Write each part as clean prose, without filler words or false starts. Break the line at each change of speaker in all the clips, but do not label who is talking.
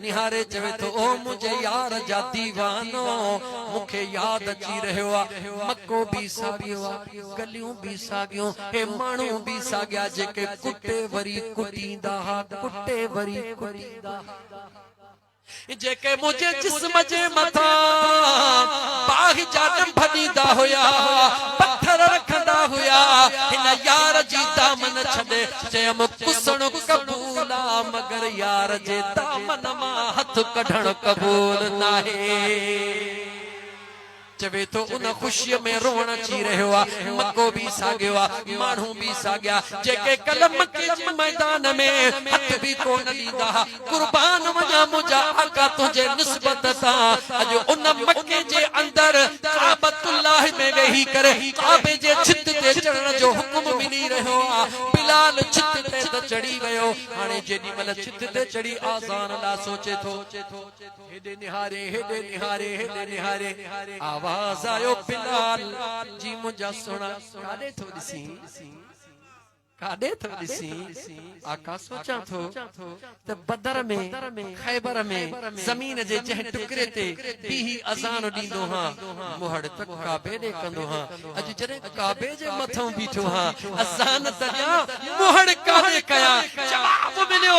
निहारे चवे तो ओ मुझे यार जा दीवानो मुखे याद अची रहियो आ मक्को भी सागियो आ गलियूं भी सागियूं हे माण्हू भी सागिया जेके कुटे वरी कुटींदा हा कुटे वरी कुटींदा जेके मुझे जिस्म जे मथा बाहि जानम भनीदा हुया पत्थर रखंदा हुया हिन यार जी दामन छडे चयम कुसण कबूला मगर यार जे दामन मां हथ कढण कबूल नाहे चवे तो उन खुशी में रोण अची रहियो आ मक्को भी सागियो आ माण्हू भी सागिया जेके कलम के मैदान में हथ भी कोन ॾींदा कुर्बान वञा मुंहिंजा आका तुंहिंजे निस्बत सां अॼु उन मक्के जे अंदर काबतुल्लाह में वेही करे काबे जे छित ते चढ़ण जो हुकुम मिली रहियो आ बिलाल छित ते त चढ़ी वियो हाणे जेॾी महिल छित ते चढ़ी आज़ान ला सोचे थो हेॾे निहारे हेॾे निहारे हेॾे निहारे आवाज आयो बिलाल जी मुझा सोना काॾे थो ॾिसी काॾे थो ॾिसी आका सोचा थो त बदर में खैबर में ज़मीन जे जंहिं टुकरे ते बीही अज़ान ॾींदो हा मुहड़ त काबे ॾे कंदो हा अॼु जॾहिं काबे जे मथां बीठो हा अज़ान त ॾियां मुहड़ काॾे कया जवाब मिलियो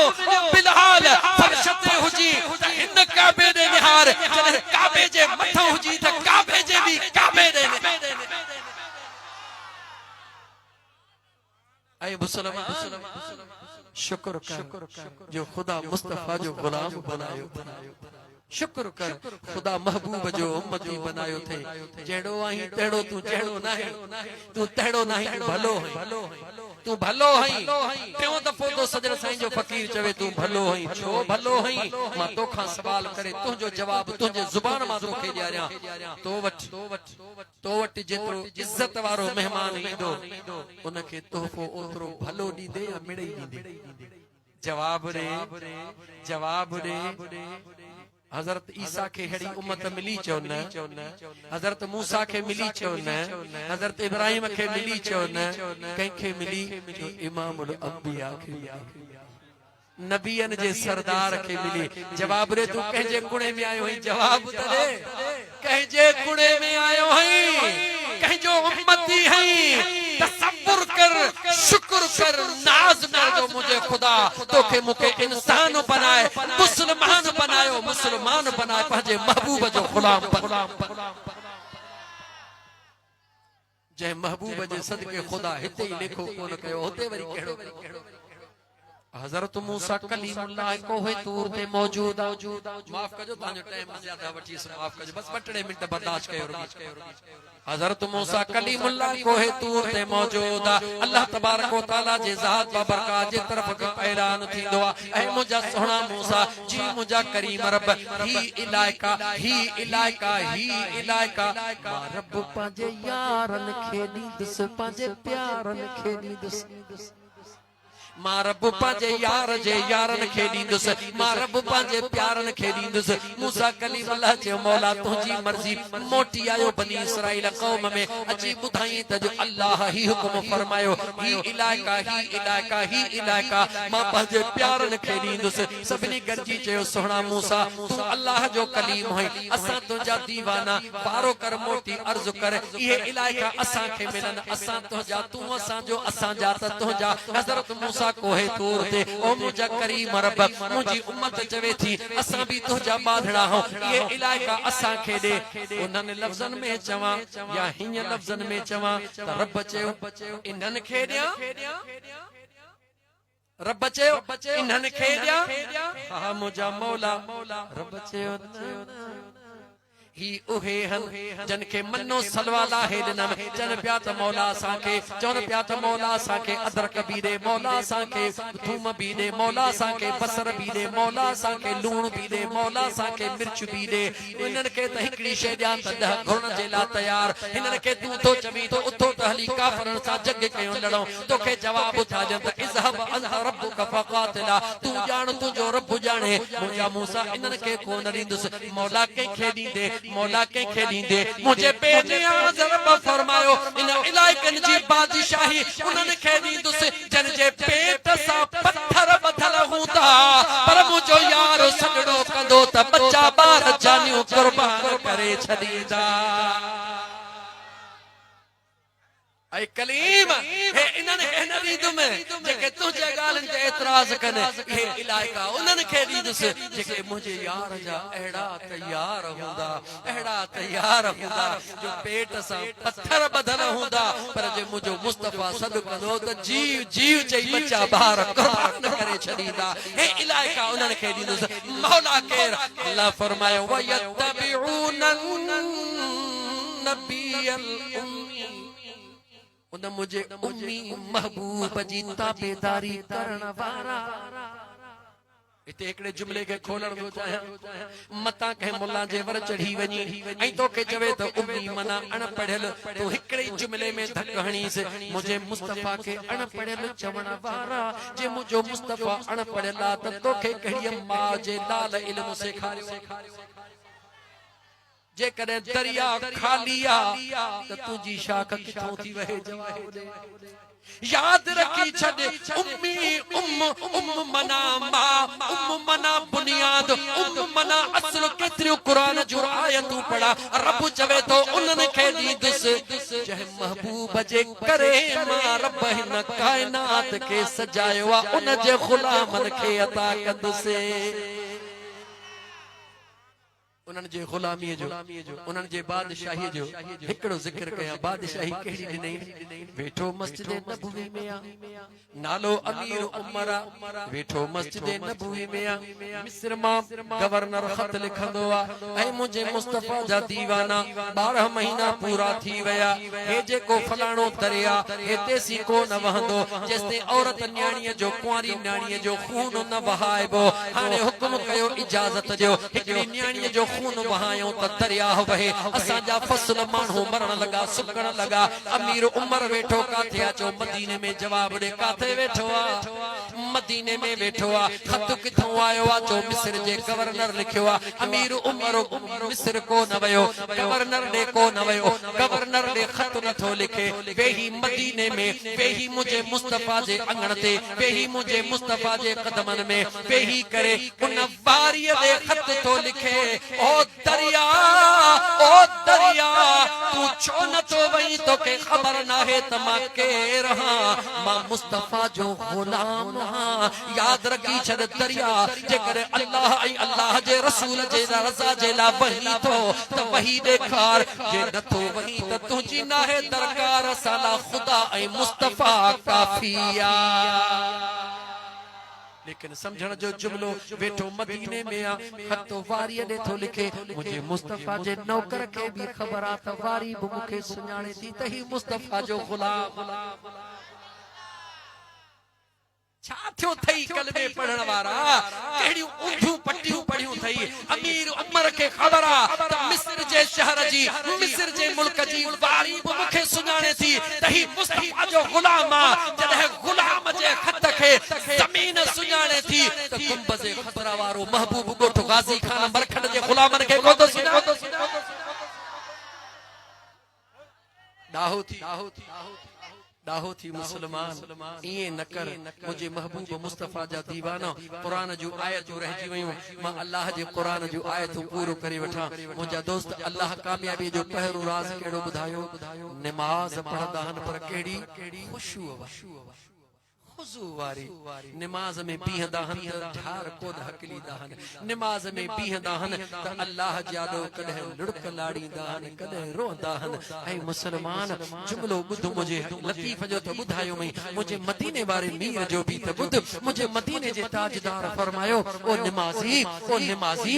बिलाल फर्श ते हुजी त हिन काबे ॾे निहार जॾहिं काबे जे मथां हुजी त काबे जे बि काबे ॾे ऐ मुसलमान शुक्र कर जो खुदा मुस्तफा जो गुलाम बनायो शुक्र कर खुदा महबूब जो उम्मती बनायो थे जेड़ो आई तेड़ो तू जेड़ो नहीं तू तेड़ो नहीं तू भलो हई टियों दफो तो सजण साईं जो फकीर चवे तू भलो हई छो भलो हई मां तोखां सवाल करे तुंहिंजो जवाब तुंहिंजे ज़ुबान मां तोखे ॾियारियां तो वट जेतिरो इज्जत वारो मेहमान ईंदो उनखे तोहफ़ो ओतिरो भलो ॾींदे या मिड़ई ॾींदे जवाब ॾे हजरत ईसा के हेड़ी उम्मत मिली चो न हजरत मूसा के मिली चो न हजरत इब्राहिम के मिली चो न कंहिंखे मिली इमामुल अंबिया के नबियन जे सरदार के मिली जवाब रे तू कंहिंजे कुणे में आयो हई जवाब त दे कंहिंजे कुणे में आयो हई कंहिंजो उम्मती हई तसव्वुर कर शुक्र कर नाज कर जो मुझे खुदा तोखे मुके इंसान बनाए मुसलमान बनायो मुसलमान बनाए पंहिंजे महबूब जो गुलाम जंहिं महबूब जे सदके खुदा हिते ई लेखो कोन कयो हुते वरी कहिड़ो हजरत मूसा कलीमुल्लाह कोहे तूर ते मौजूद माफ कजो तांजो टाइम ज्यादा वठी माफ कजो बस 2 मिनट बर्दाश्त कयो हजरत मूसा कलीमुल्लाह कोहे तूर ते मौजूद अल्लाह तबारक व तआला जे ज़ात बाबरकात जे तरफ ऐलान थींदो आ ऐ मुंहिंजा सोहणा मूसा जी मुंहिंजा करीम रब ही इलाइका मां रब पंहिंजे यारन खे ॾींदुस पंहिंजे प्यारन खे ॾींदुस मां रब पंहिंजे यार जे यारन खे ॾींदुस मां रब पंहिंजे प्यारन खे ॾींदुस मूसा कलीमुल्लाह चयो मौला तुंहिंजी मर्ज़ी मोटी आयो बनी इसराइल क़ौम में अची ॿुधाई त जो अल्लाह ही हुकुम फरमायो ही इलाइका मां पंहिंजे प्यारन खे ॾींदुस सभिनी गॾिजी चयो सोहणा मूसा तूं अल्लाह जो कलीम हुई असां तुंहिंजा दीवाना पारो कर मोटी अर्ज़ कर इहे इलाइका असां खे मिलन असां तुंहिंजा तूं असांजो असांजा त तुंहिंजा हज़रत मूसा कोहे तूर ते ओ मुझा करीम रब मुझी उम्मत चवे थी असां भी तुझा बाधड़ा हो ये इलाका असां खे दे उन्हन लफ्ज़न में चवा या हिन लफ्ज़न में चवा त रब चयो इन्हन खे दिया रब चयो इन्हन खे दिया हा मुझा मौला रब चयो ही उहे हन जन के मनो सलवाला है दिनम जन प्या त मौला सा के चौन प्या त मौला सा के अदरक भी दे मौला सा के थूम भी दे मौला सा के बसर भी दे मौला सा के लूण भी दे मौला सा के मिर्च भी दे इनन के त हिकड़ी शे दिया त घुरण जे ला तैयार इनन के तू तो चवी तो उथो त हली काफरन सा जग कयो लड़ो तोखे जवाब था जन त इज़हब अंत रब्बुक फकातिला तू जान तुझो रब जाने मुझा मूसा इनन के कोन ॾींदुस मौला के खे ॾींदे मौला के खे ॾींदे मुझे बेटे रब फरमायो इन इलाइकन जी बादशाही उन्हनि खे ॾींदुसि जन जे पेट सां पत्थर ॿधल रहूं था पर मुझो यार सगड़ो कंदो त बच्चा बार जानियो कुर्बान करे छदीदा ऐ कलीम हे इनन रीद में जेके तुझे गालन ते एतराज कने हे इलाका उनन खे दीदस जेके मुझे यार जा एड़ा तैयार हुंदा जो पेट सा पत्थर बदन हुंदा पर जे मुझो मुस्तफा सद कंदो त जीव जीव चई बच्चा बाहर कुर्बान करे छदीदा हे इलाका उनन खे दीदस मौला केर अल्लाह फरमायो व यत्तबिऊन नबियल उम्मी उन मुझे उम्मी महबूब जी ताबेदारी करण वारा इते एकड़े जुमले के खोलण थो चाहियां मता के मुल्ला जे वर चढ़ी वनी ऐं तो के चवे तो उम्मी मना अनपढ़ियल तो हिकड़े जुमले में धक हणीस मुझे मुस्तफा के अनपढ़ियल चवण वारा जे मुझो मुस्तफा अनपढ़ियल त तो के कहिए मां जे लाल इल्म सेखारियो जे करे दरिया खालिया त तुजी शाख किथों थी वहे जवाब दे याद रखी छद उम्मी उम मना मां मना बुनियाद मना असल केतरियो कुरान जो आयतूं पढ़ा रब चवे तो उनन खे दीदस जह महबूब जे करे मां रब हिन कायनात के सजायो आ उन जे गुलामन खे अता कंदसे उनन जे गुलामी जो उनन जे बादशाही जो हिकड़ो जिक्र कया बादशाही केड़ी ॾिनई वेठो मस्जिद नबवी में आ नालो अमीर उमरा वेठो मस्जिद नबवी में आ मिस्र मां गवर्नर खत लिखंदो आ ऐ मुझे मुस्तफा जा दीवाना 12 महीना पूरा थी वया हे जेको फलाणो दरिया हेते सी को न वहंदो जेसते औरत न्याणीअ जो कुंवारी न्याणीअ जो खून न वहाइबो हाणे हुक्म कयो इजाजत जो हिकड़ी न्याणीअ जो खून वहायो त दरिया वहे असा जा फसल मानू मरण लगा सुकण लगा अमीर उमर वेठो काथे अचो मदीने में जवाब दे काथे वेठो आ मदीने में वेठो आ खत किथों आयो आ जो मिस्र जे गवर्नर लिखियो आ अमीर उमर मिस्र को न वयो गवर्नर ने को न वयो गवर्नर ने खत न थो लिखे वेही मदीने में वेही मुझे मुस्तफा जे अंगण ते वेही मुझे मुस्तफा जे कदमन में वेही करे उन वारी दे खत तो लिखे ओ दरिया तू छो न तो वही तो के खबर ना है तमा के रहा मां मुस्तफा जो गुलाम हां याद रखी छद दरिया जेकर अल्लाह ऐ अल्लाह जे रसूल जे रजा जे ला वही तो वही देखार जे नथो वही त तुजी ना है दरकार साला खुदा ऐ मुस्तफा काफिया लेकिन समझण जो जुमलो वेठो मदीने में आ खत वारी ने थो लिखे मुझे मुस्तफा जे नौकर के भी खबर आ त वारी भी मुखे सुञाणे थी त ही मुस्तफा जो गुलाम छा थियो थई कलमे पढ़ण वारा केड़ी ऊंधियूं पट्टियूं पढ़ियूं थई अमीर उमर के खबर आ त मिस्र जे शहर जी मिस्र जे मुल्क जी वारी भी मुखे सुञाणे थी त ही मुस्तफा जो गुलाम आ जदे गुलाम जे खत के जमीन सुञाणे थी त गुंबज़ खतरा वारो महबूब गोठो गाजी खान मरखंड जे गुलामन के को तो डाहो थी मुसलमान ये न कर मुझे महबूब मुस्तफा जा दीवाना कुरान जो आयतूं रहजी वयूं मां अल्लाह जे कुरान जो आयतूं पूरो करे वठा मुझा दोस्त अल्लाह कामयाबी जो पहरो राज केड़ो बुधायो नमाज पढ़दा हन पर केड़ी खुशू खुजू वारी नमाज में बीहंदा हन ठार को हकलीदा हन नमाज में बीहंदा हन त अल्लाह जादो कदे लुड़क लाड़ीदा हन कदे रोंदा हन ऐ मुसलमान जुमलो बुध मुझे लतीफ जो तो बुधायो में मुझे मदीने वाले मीर जो भी तो बुध मुझे मदीने जे ताजदार फरमायो ओ नमाजी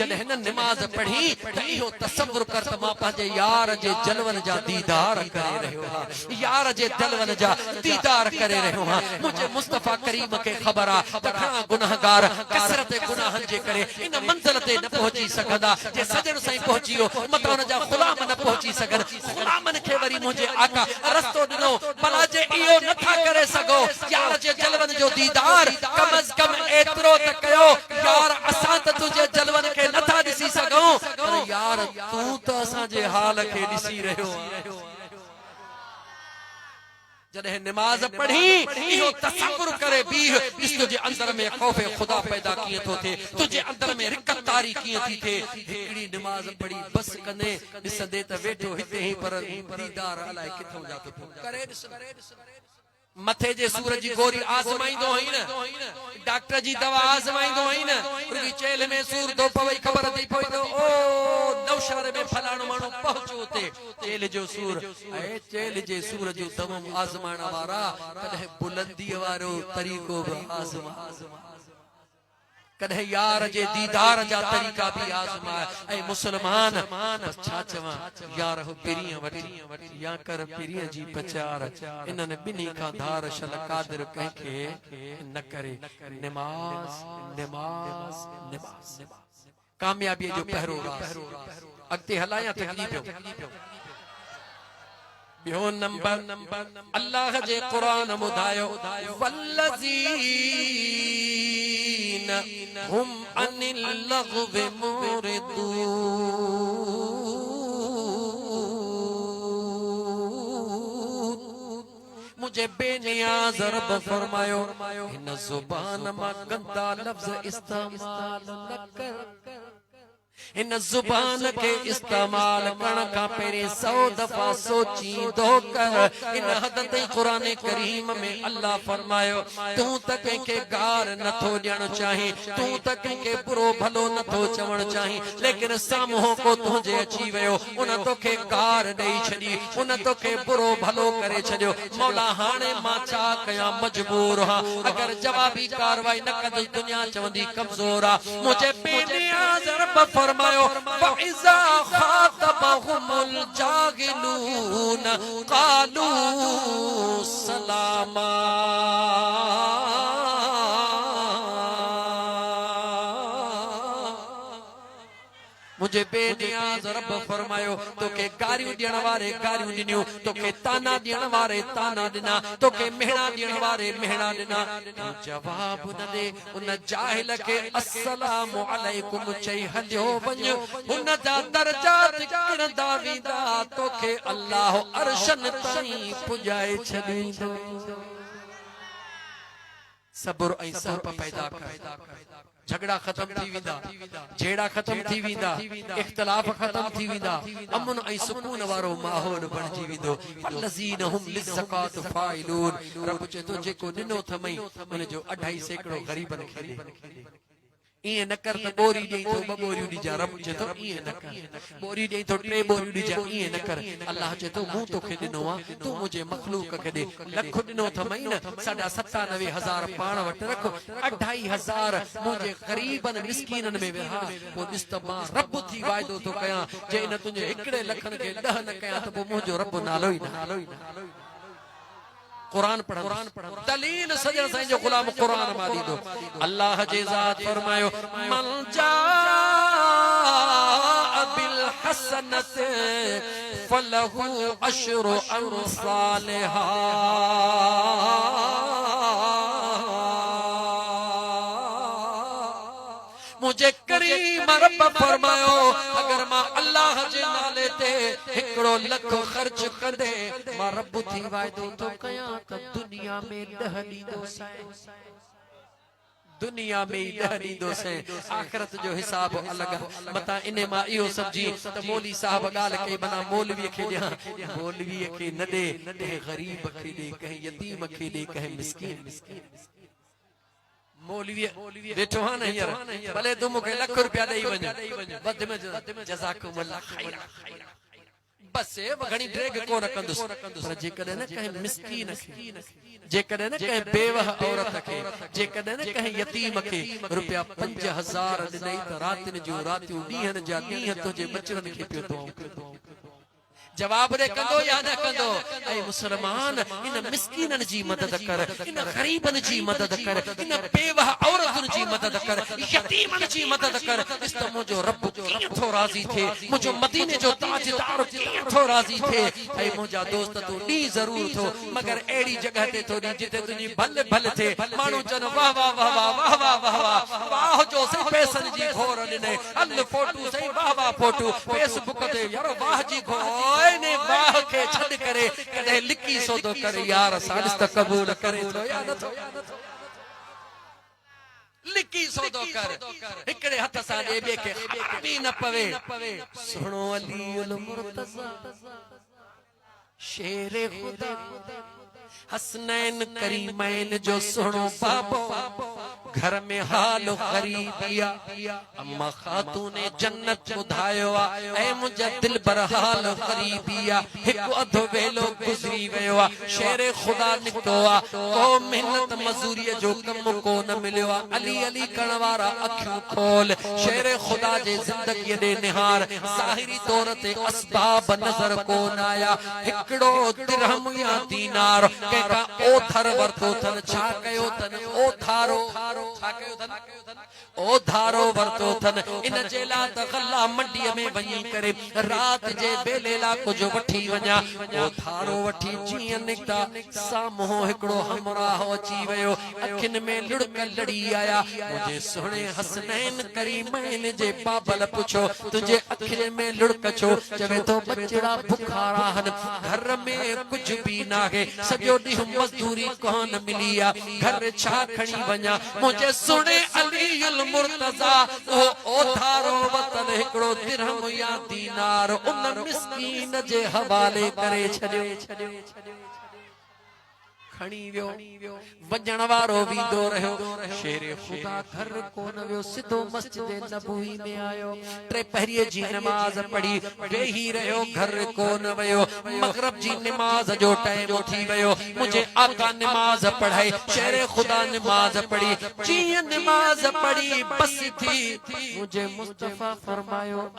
जलहन नमाज पढ़ी त इहो तसव्वुर कर त मां पंहिंजे यार जे जलवन जा दीदार करे रहियो हा यार जे जलवन जा दीदार करे रहियो हां मुझे मुस्तफा करीम के खबर आ तखा गुनाहगार कसरत गुनाहन जे करे इन मंजिल ते न पहुंची सकदा जे सजन साईं पहुंचियो मता उन जा गुलाम न पहुंची सकन गुलामन के वरी मुझे आका रस्तो दिनो भला जे इहो नथा करे सगो यार जे जलवन जो दीदार कम अज कम एतरो त कयो यार असा त तुझे जलवन के नथा दिसी सगो पर यार तू त असा जे हाल के दिसी रहियो जॾहिं निमाज़ पढ़ी इहो तसव्वुर करे बीह इस तुझे अंदर में खौफ खुदा पैदा कीअं थो थिए तुझे अंदर में रिकतारी कीअं थी थिए हिकिड़ी निमाज़ पढ़ी बस कंदे ॾिसंदे त वेठो हिते ई पर दीदार अलाए किथां जा थो करे मथे जे सूर जी गोरी आज़माईंदो हई न डॉक्टर जी दवा आज़माईंदो हई न उनकी चेल में सूर थो पवे ख़बर थी पई तो ओ नौशहर में फलाणो माण्हू पहुचो ते चेल जो सूर ऐं चेल जे सूर जो तमामु आज़माइण वारा कॾहिं बुलंदीअ वारो तरीक़ो बि आज़मा कॾहिं यार जे दीदार जा तरीक़ा भी आज़माए ऐं मुसलमान छा चवां यार हो पिरीअ वठी या कर पिरीअ जी पचार इन्हनि ॿिन्ही खां धार शल कादिर कंहिंखे न करे निमाज़ निमाज़ निमाज़ कामयाबीअ जो पहिरो राज़ अॻिते हलायां तकलीफ़ बियो नंबर अल्लाह जे कुरान ॿुधायो वल्लज़ीन हुम अनिल लग़्व मुरिदून मुझे बेनियाज़ रब फरमायो हिन ज़ुबान मां गंदा लफ्ज़ इस्तेमाल न कर इन जुबान के इस्तेमाल करण का पहिरीं 100 दफा सोची दो कर इन हद ते कुरान करीम में अल्लाह फरमायो तू त कंहिंखे गार नथो ॾियणु चाहीं तू त कंहिंखे बुरो भलो नथो चवणु चाहीं लेकिन साम्हूं को तुंहिंजे अची वियो उन तोखे गार ॾेई छॾी उन तोखे बुरो भलो करे छॾियो मौला हाणे मां छा कयां मजबूर हां अगर जवाबी कार्रवाई न कंदुसि दुनिया चवंदी कमज़ोर आहे मुझे बेनियाज़ रब फरमायो वइज़ा ख़ातबहुमुल जाहिलून क़ालू सलामा मुझे बेनियाज़ रब फरमायो तोखे गारियूं ॾियण वारे गारियूं ॾिनियूं तोखे ताना ॾियण वारे ताना ॾिना तोखे मेहणा ॾियण वारे मेहणा ॾिना जवाब न ॾे उन जाहिल खे अस्सलामु अलैकुम चई हलियो वञ हुन जा दर्जात किरंदा वेंदा तोखे अल्लाह अर्शन ताईं पुॼाए छॾींदो सब्र ऐं सहब पैदा कर झगड़ा खत्म थी वेंदा झेड़ा खत्म थी वेंदा इख्तिलाफ खत्म थी वेंदा अमन ऐं सुकून वारो माहौल बणजी वेंदो वल्लज़ीन हुम लिज़कात फाइलून रब चए थो जेको ॾिनो थमई उन जो 2.5 सैकड़ो ग़रीबन खे ॾे इएं न कर त बोरी ॾेई थो 2 बोरियूं ॾिजा रब चए थो इएं न कर बोरी ॾेई थो 3 बोरियूं ॾिजा इएं न कर अल्लाह चए थो मूं तोखे ॾिनो आहे तूं मुंहिंजे मखलूक खे ॾे लख ॾिनो थमई न 97,000 पाण वटि रख 2.5 मुंहिंजे ग़रीबन मिस्कीननि में विहा पोइ ॾिस त मां रब थी वाइदो थो कयां जे इन तुंहिंजे हिकिड़े लखनि खे 10 न कयां त पोइ मुंहिंजो रब नालो ई न कुरान पढ़ दलील सजन साईं जो गुलाम कुरान मां ॾींदो अल्लाह जे ज़ात फरमायो मन जा बिल हसनत फलहु अशरु अमसालिहा मुझे करीम रब फरमायो अगर मां अल्लाह जे नाले ते 1 लख खर्च कंदे मां रब थी वाइदो तो कयां त दुनिया में 10 ॾींदोसि दुनिया में 10 ॾींदोसि आखिरत जो हिसाब अलग मता इने मां इहो समझी त मौली साहब ॻाल्हि कई बना मौलवी खे ॾियां मौलवी खे न ॾे कंहिं ग़रीब खे ॾे कंहिं यतीम खे ॾे कंहिं मिस्कीन मौलवी वेठो हा न हींअर भले तूं मूंखे ₹1 ॾेई वञ वध में जज़ाकुमुल्लाह खैर बस घणी ड्रेग कोन कंदुसि पर जेकॾहिं न कंहिं मिस्कीन खे जेकॾहिं न कंहिं बेवह औरत खे जेकॾहिं न कंहिं यतीम खे ₹5000 ॾिनई त रातिनि जूं रातियूं ॾींहंनि जा ॾींहं तुंहिंजे बचड़नि खे पियो दुआऊं जवाब दे कंदो या न कंदो ऐ मुसलमान इन मिस्कीनन जी मदद कर इन गरीबन जी मदद कर इन बेवह औरतन जी मदद कर यतीमन जी मदद कर इस तो मुझो रब कीअं थो राज़ी थे मुझो मदीने जो ताजदार कीअं थो राज़ी थे ऐ मुझा दोस्त तू डी जरूर थो मगर एड़ी जगह ते थो डी जिते तुजी भल भल थे मानू जन वाह वाह वाह वाह वाह वाह वाह वाह जो से पैसन जी घोर ने अल फोटो सही वाह वाह फोटो फेसबुक ते यार वाह जी घोर ने वाह के छड़ करे कदे लिकी सौदो करे यार साडिस त कबूल करे थो या न थो लिकी सौदो कर हिकड़े हथ सां ॿिए खे खामी न पवे सुणो अली उल मुर्तज़ा शेर खुदा हसनैन करीमैन जो सुणो बाबो घर में हाल गरीबिया अम्मा खातून जन्नत बुधायो ऐ मुझे दिल पर हाल गरीबिया एक अधो वेलो गुजरी गयो शेर खुदा निकतो को मेहनत मजूरी जो कम को न मिलियो अली अली करण वारा अखियूं खोल शेर खुदा जे जिंदगी दे निहार ज़ाहिरी तौर ते असबाब नजर को न आया हिकड़ो दिरहम या दीनार केका ओथर वरतो थन छा कयो थन ओथारो ओ धारो वरतो थन इन जे ला त गल्ला मंडी में वही करे रात जे बेले ला कुछ वठी वञा ओ धारो वठी जीअं निकता सामो हिकड़ो हमराह अची वयो अखिन में लुड़क लड़ी आया मुझे सुणे हसनैन करीमैन जे बाबल पुछो तुझे अखिन में लुड़क छो चवे तो बचड़ा बुखारा हन घर में कुछ भी ना है सजो दी मजदूरी कोन मिलिया घर छा खणी वञा मुझे सुणे अली उल मुर्तज़ा ओ धारो वतन हिकड़ो दिरहम या दीनार उन मिस्कीन जे हवाले करे छड्यो खणी वियो वजण वारो वींदो रहियो शेर खुदा घर कोन वियो सिधो मस्जिद नबवी में आयो टे पहरिए जी नमाज पढ़ी वेही रहियो घर कोन वयो मगरिब जी नमाज जो टाइम उठी वयो मुझे आका नमाज पढ़ाई शेर खुदा नमाज पढ़ी जीअं नमाज पढ़ी बस थी मुझे मुस्तफा फरमायो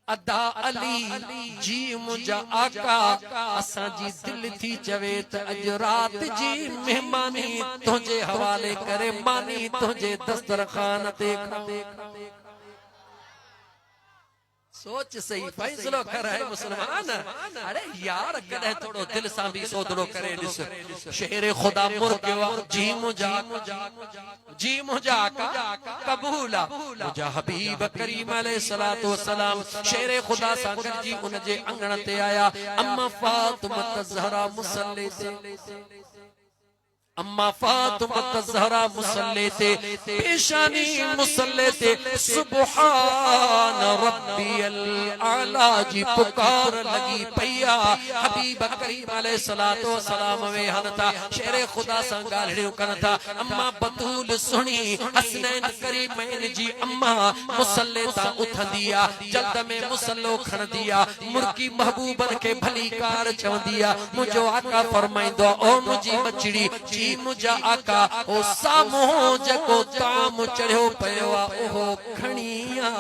अदा अली जी मुझा आका असा जी दिल थी चवे त अज रात जी मेहमानी तुझे हवाले करे मानी तुझे दस्तरखान ते सोच सही फैसलो कर है मुसलमान अरे यार कदे थोड़ो दिल सा भी सोचलो करे दिस शेर खुदा मुर के जी मुझा का कबूला मुझा हबीब करीम अलैहि सलातो वसलाम शेर खुदा सा कर जी उन जे अंगण ते आया अम्मा फातिमा ज़हरा मुसल्ले ते अम्मा फातिमा ज़हरा मुसल्ले ते पेशानी मुसल्ले ते सुबहान रब्बियल आला जी पुकार लगी पैया हबीब करीम अलैहि सलातो वसलाम वे हनता शेर खुदा सा गालियो करता अम्मा बतूल सुनी हसनैन करीमैन जी अम्मा मुसल्ले ता उठंदिया जल्द में मुसल्लो खण दिया मुर्की महबूबन के भली कार चवंदिया मुझो आका फरमाइंदो ओ मुजी बचड़ी मुझा आका ओ सामो जको ताम चढ़ियो पयो ओहो खणिया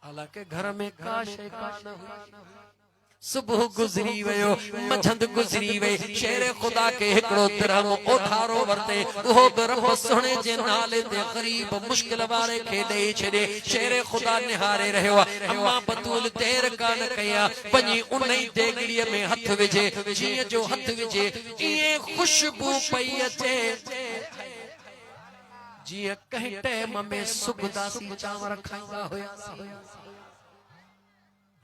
हालांकि घर में का शय कान सुबह गुजरी वयो मझंद गुजरी वे शेर खुदा के हिकड़ो दिरहम ओथारो वरते ओहो रब सुणे जे नाले ते गरीब मुश्किल वारे खे दे छडे शेर खुदा निहारे रहियो अम्मा बतूल देर कान कया पनी उनई देगड़ी में हथ विझे जीअं जो हथ विझे इए खुशबू पई अचे जीअं कंहिं टाइम में सुगदासी चांवर खाईंदा हुया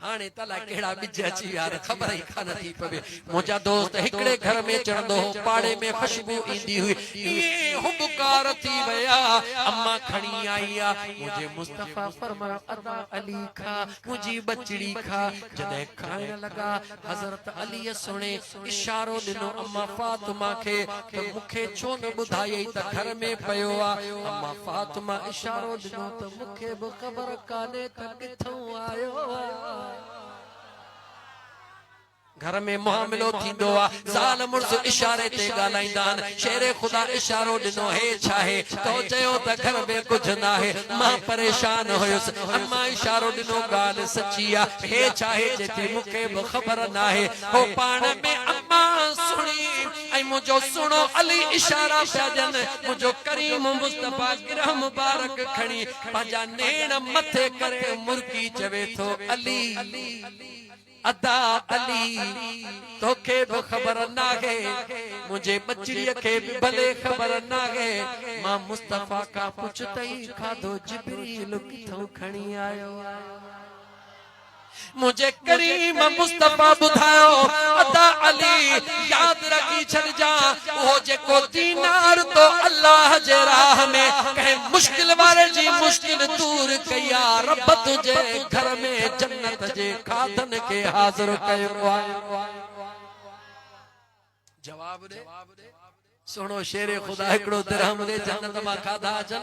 हाने तला केड़ा बिज अची यार खबर ही कान थी पवे मुझा दोस्त हिकड़े घर में चढ़ंदो पाड़े में खुशबू इंदी हुई ये हुबकार थी वया अम्मा खणी आईया मुझे मुस्तफा फरमाया अदा अली खा मुझी बचड़ी खा जदे खाने लगा हजरत अली सुने इशारो दिनो अम्मा फातिमा के तो मुखे छो न बुधाई त घर में पयो अम्मा फातिमा इशारो दिनो तो मुखे ब खबर काने त किथों आयो घर में मामलो थींदो आ ज़ाल मुर्स इशारे ते गालाइंदान शेर खुदा इशारो दिनो हे छाहे तो चयो त घर में कुछ ना है मां परेशान होयस अम्मा इशारो दिनो गाल सच्चिया हे छाहे जेते मुके खबर ना है हो पाण में अम्मा सुनी ऐ मुझो सुनो अली इशारा प्याजन मुझो करीम मुस्तफा गिरह मुबारक खणी पंजा नेण मथे करे मुर्की चवे थो अली अदा अली तोखे भी खबर नाहे मुझे बचड़ी के भी भले खबर नाहे मां मुस्तफा का पुछतई खाधो जिब्रील किथों खणी आयो मुझे करीम मुस्तफा बुधायो अदा अली याद रखी छड़ जा वो जेको दीनार तो अल्लाह जे राह में कहे मुश्किल वाले जी मुश्किल दूर कया रब तुझे घर में जन्नत जे खाधन के हाजिर कयो जवाब दे सुनो शेरे खुदा एकड़ो दिरहम दे जन्नत मा खाधा अचन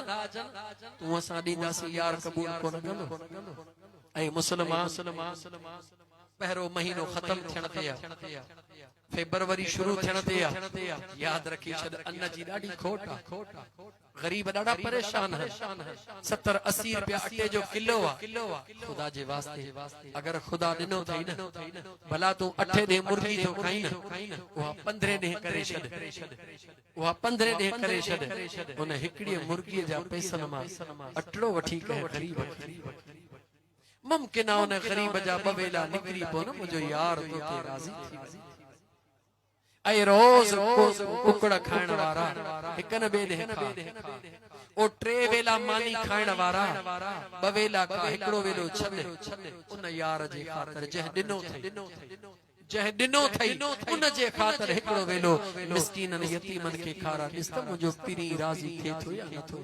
तू असा दींदासी यार कबूल कोन कंदो ऐ मुसलमान पहरो महीनो खत्म थियण ते फेब्रुवरी शुरू थियण ते याद रखी छद अन्न जी ॾाढी खोट गरीब ॾाढा परेशान है 70-80 रुपया अटे जो किलो खुदा जे वास्ते अगर खुदा ॾिनो थई न भला तू 8 ॾे मुर्गी तो खाई न उहा 15 ॾे करे छड उहा 15 ॾे करे छड उन हिकड़ी मुर्गी जा पैसन मा अटड़ो वठी के गरीब मुमकिन है उन गरीब जा बवेला निकरी पो न मुझो यार तो के राजी थी ऐ रोज कुकड़ खाण वारा हिकन बे दे खा ओ ट्रे वेला मानी खाण वारा बवेला का हिकड़ो वेलो छने उन यार जे खातर जह दिनो थई उन जे खातर हिकड़ो वेलो मिस्कीनन यतीमन के खारा इस्त मुझो पीरी राजी थे थो या न थो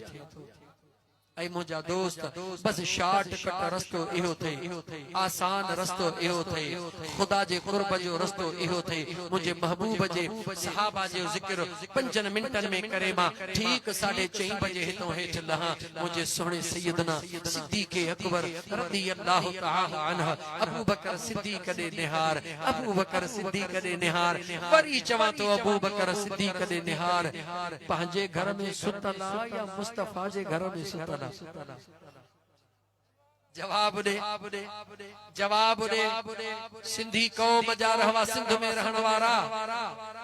ऐ मुझा दोस्त बस शॉर्ट कट रस्तो इहो थे आसान रस्तो इहो थे खुदा जे कुर्ब जो रस्तो इहो थे मुझे महबूब जे सहाबा जो जिक्र 5 मिनटन में करे मां ठीक 6:30 बजे हितों हेठ लहा मुझे सोने सैयदना सिद्दीक अकबर रज़ी अल्लाह तआला अन्हु अबू बकर सिद्दीक दे निहार अबू बकर सिद्दीक दे निहार वरी चवा तो अबू बकर सिद्दीक दे निहार पंहिंजे घर में सुतला या मुस्तफा जे घर में सुतला जवाब दे सिंधी कौम जा रहवा सिंध में रहण वारा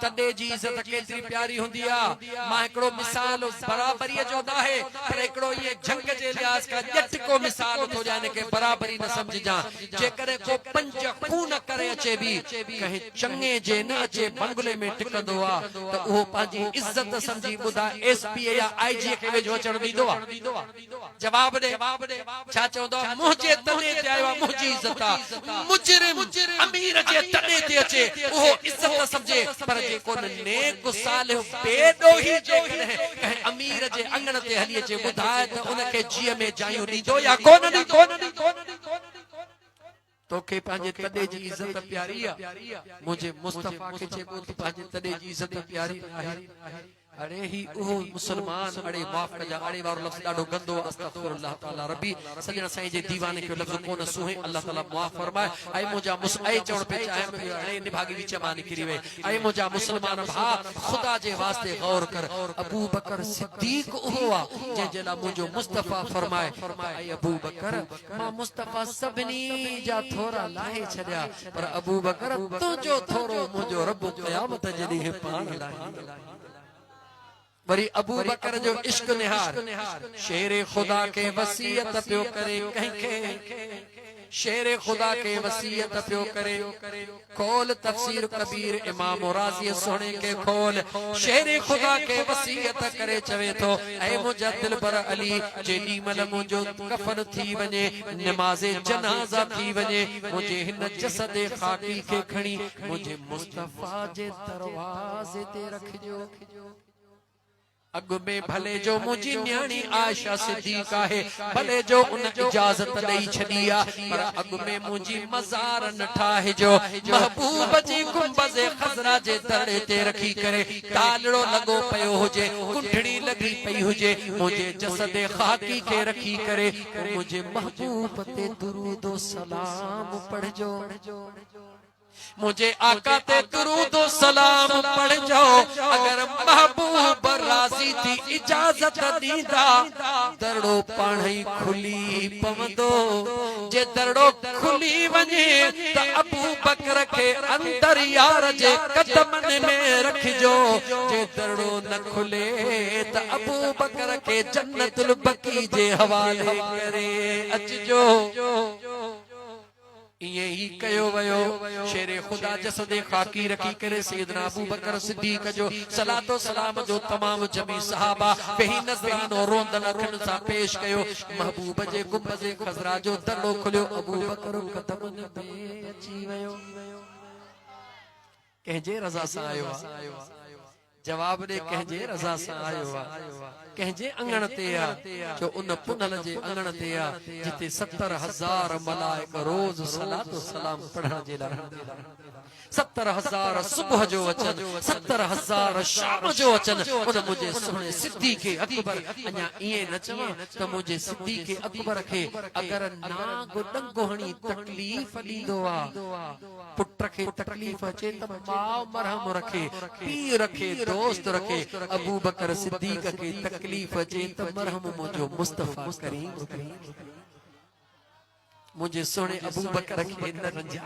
तडे जी इज्जत केतरी प्यारी हुंदी आ मां एकड़ो मिसाल बराबरी जो दाहे पर एकड़ो ये जंग जे लिहाज का जट को मिसाल तो जाने के बराबरी न समझ जा जे करे को पंज खून करे अचे भी कहे चंगे जे न अचे बंगले में टिकंदो आ तो वो पाजी इज्जत समझी बुधा एसपी या आईजी के वेझो अचण दींदो आ जवाब दे छा चवंदो मुझे तने ते आयो मुझी इज्जत मुजरिम अमीर जे तने ते अचे वो इज्जत समझे पर जे कोन नेक सालिह बेडो ही जे कहे अमीर जे अंगण ते हली अचे बुधाए त उनके जीअ में जायूं दींदो या कोन दी तोखे पांजे तडे जी इज्जत प्यारी आ मुझे मुस्तफा के जेको पांजे तडे जी इज्जत प्यारी आहे अरे ही ओ मुसलमान अरे माफ कजा अरे वारो लफ्ज डाडो गंदो अस्तगफिरुल्लाह ताला रब्बी सजना साईं जे दीवाने के लफ्ज कोन सुहे अल्लाह ताला माफ फरमाए आई मुजा मुसई चवण पे चाहे अरे निभागी विच मा निकरी वे आई मुजा मुसलमान भा खुदा जे वास्ते गौर कर अबू बकर सिद्दीक हुआ जे जला मुजो मुस्तफा फरमाए आई अबू बकर मां मुस्तफा सबनी जा थोरा लाहे छड्या पर अबू बकर तुजो थोरो मुजो रब क़यामत जदी है पान लाही वरी अबू बकर जो इश्क निहार शेर खुदा के वसीयत पियो करे कहीं शेर खुदा के वसीयत पियो करे खोल तफसीर कबीर इमाम राज़ी सोने के खोल शेर खुदा के वसीयत करे चवे तो ऐ मुझा दिलबर अली जेडी मल मुझो कफन थी वने नमाज़े जनाजा थी वने मुझे हिन जसद खाकी के खणी मुझे मुस्तफा जे दरवाजे ते रखजो अग में भले जो मुझी न्याणी आयशा सिद्दीका है भले जो उन इजाजत दई छदिया पर अग में मुझी मजार न ठाहे जो महबूब जी गुंबज़ खजरा जे दड़े ते रखी करे तालड़ो लगो पयो हुजे कुंडड़ी लगी पई हुजे मुझे जसद खाकी के रखी करे मुझे महबूब ते दुरूद सलाम पढ़जो मुझे आका ते दुरूद सलाम पढ़ जाओ अगर महबूब राजी थी इजाजत दीदा दरड़ो पाणी खुली पवंदो जे दरड़ो खुली वने त अबू बकर के अंदर यार जे कदमन में रखजो जे दरड़ो न खुले त अबू बकर के जन्नतुल बकी जे हवाले करे अचजो इए ही कयो वयो शेरे खुदा जसदे खाकी रखी करे सैयदना अबू बकर सिद्दीक जो सलातो सलाम जो तमाम जमी सहाबा बेही नजरानो रोंदन अखन सा पेश कयो महबूब जे गुंबजे खजरा जो दरड़ो खुलियो अबू बकर कदम में अची वयो कहजे रज़ा सा आयो जवाब दे कहजे रज़ा सा आयो कहजे अंगण ते आ जो उन पुनल जे अंगण ते आ जिते 70,000 मलाइक रोज सलातो सलाम पढ़ण जे लाइ 70,000 सुबह जो अचन 70,000 शाम जो अचन उन मुझे सुने सिद्दीक़ अकबर अञा इए न चवा त मुझे सिद्दीक़ अकबर खे अगर नाग डंगो हणी तकलीफ दींदो आ पुट खे तकलीफ अचे त मां मरहम रखे पी रखे दोस्त रखे अबू बकर सिद्दीक़ खे तकलीफ अचे त मरहम मुझो मुस्तफा करीम मुझे सुने अबू बकर के न रंजा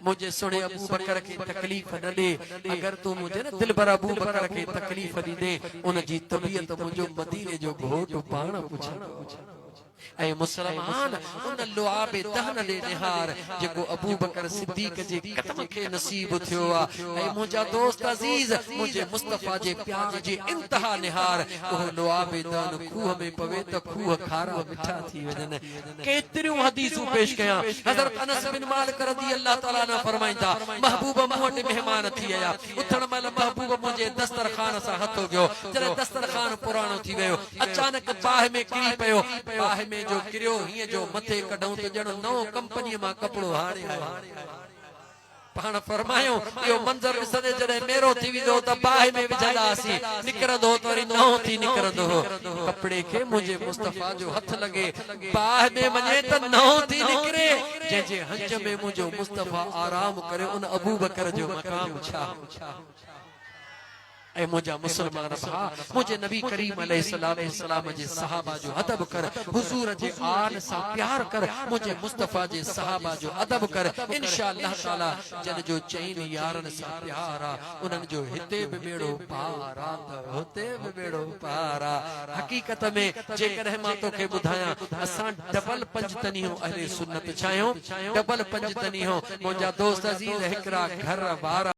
मुझे सुने अबू बकर के तकलीफ न दे अगर तू मुझे न दिल भर अबू बकर के तकलीफ दी दे उन जी तबीयत मुझो मदीने जो घोट पाण पुछण ऐ मुसलमान उन लुआबे दहन दे निहार जेको अबू बकर सिद्दीक जे कदम के नसीब थियो आ ऐ मुझा दोस्त अजीज मुझे मुस्तफा जे प्यार जे इंतहा निहार ओ लुआबे दहन खूह में पवे त खूह खारा मिठा थी वजन केतिरियूं हदीसूं पेश कया हजरत अनस बिन मालिक रज़ियल्लाहु तआला न फरमाइंदा महबूब मोहट मेहमान थी आया उथण मल महबूब मुझे दस्तरखान सा हथो गयो जरे दस्तरखान पुरानो थी गयो अचानक बाह में किरी पयो बाह में जो किरियो हिय जो मथे कढऊं त जण नओ कंपनी मां कपड़ो हाणे पाण फरमायो यो मंजर सदे जड़े मेरो थी विदो त बाह में विझंदासी निकरदो त वरी नओ थी निकरदो कपड़े के मुझे मुस्तफा जो हथ लगे बाह में वने त नओ थी निकरे जे जे हंज में मुझो मुस्तफा आराम करे उन अबू बकर जो मकाम छा ऐ मुझा मुसलमान भा मुझे नबी करीम अलैहिस्सलाम जे सहाबा जो अदब कर हुजूर जे आल सा प्यार कर मुझे मुस्तफा जे सहाबा जो अदब कर इंशाअल्लाह ताला जन जो चैन यारन सा प्यारा उनन जो हिते भी बेड़ो पारा होते भी बेड़ो पारा हकीकत में जे करे मां तो के बुधाया असा डबल पंजतनी हो अहले सुन्नत छायो डबल पंजतनी हो मुझा दोस्त अजीज हिकरा घर वारा